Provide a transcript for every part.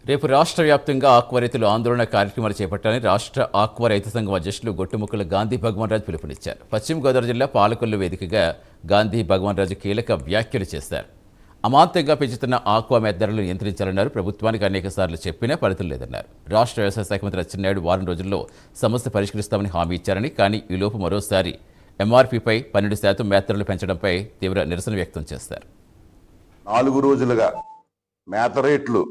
రేపు రాష్ట్ర వ్యాప్తంగా ఆక్వా రైతులు ఆందోళన కార్యక్రమాలు చేపట్టాలని రాష్ట్ర ఆక్వా రైతు సంఘం అధ్యక్షులు గొట్టుముక్కల గాంధీ భగవాన్ రాజు పిలుపునిచ్చారు. పశ్చిమ గోదావరి జిల్లా పాలకొల్లు వేదికగా గాంధీ భగవాన్ రాజు కీలక వ్యాఖ్యలు చేశారు. అమాంతంగా పెంచుతున్న ఆక్వా మేత ధరలు నియంత్రించాలన్నారు. ప్రభుత్వానికి అనేక సార్లు చెప్పినా ఫలితం లేదన్నారు. రాష్ట్ర వ్యవసాయ శాఖ మంత్రి అచ్చెన్నాయుడు వారం రోజుల్లో సమస్య పరిష్కరిస్తామని హామీ ఇచ్చారని, కానీ ఈలోపు మరోసారి ఎంఆర్పీపై 12% మేత ధరలు పెంచడంపై తీవ్ర నిరసన వ్యక్తం చేశారు. 4 రోజులుగా మేత రేట్లు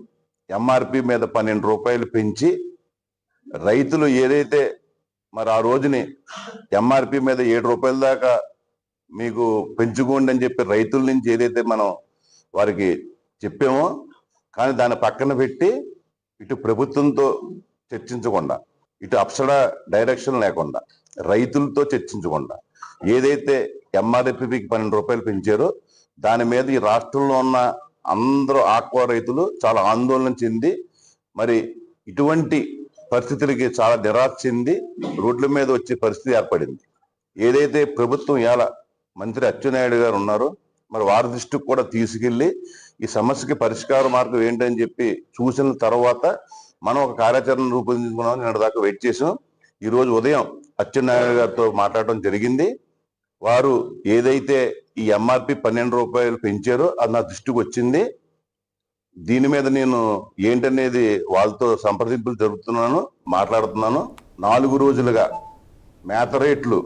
ఎంఆర్పి మీద 12 రూపాయలు పెంచి రైతులు ఏదైతే మరి ఆ రోజుని ఎంఆర్పి మీద 7 రూపాయల దాకా మీకు పెంచుకోండి అని చెప్పి రైతుల నుంచి ఏదైతే మనం వారికి చెప్పామో, కానీ దాన్ని పక్కన పెట్టి ఇటు ప్రభుత్వంతో చర్చించకుండా, ఇటు అప్సడా డైరెక్షన్ లేకుండా, రైతులతో చర్చించకుండా ఏదైతే ఎంఆర్పికి 12 రూపాయలు పెంచారో దాని మీద ఈ రాష్ట్రంలో ఉన్న అందరూ ఆక్వా రైతులు చాలా ఆందోళన చెంది మరి ఇటువంటి పరిస్థితులకి చాలా నిరాశ చెంది రోడ్ల మీద వచ్చే పరిస్థితి ఏర్పడింది. ఏదైతే ప్రభుత్వం ఇవాళ మంత్రి అచ్చెన్నాయుడు గారు ఉన్నారో మరి వారి దృష్టికి కూడా తీసుకెళ్లి ఈ సమస్యకి పరిష్కార మార్గం ఏంటని చెప్పి చూసిన తర్వాత మనం ఒక కార్యాచరణ రూపొందించుకున్నామని నిన్న దాకా వెయిట్ చేసాం. ఈ రోజు ఉదయం అచ్చెన్నాయుడు గారితో మాట్లాడడం జరిగింది. వారు ఏదైతే ఈ ఎంఆర్పి 12 రూపాయలు పెంచారో అది నా దృష్టికి వచ్చింది. దీని మీద నేను ఏంటనేది వాళ్ళతో సంప్రదింపులు జరుపుతున్నాను, మాట్లాడుతున్నాను. 4 రోజులుగా మేత రేట్లు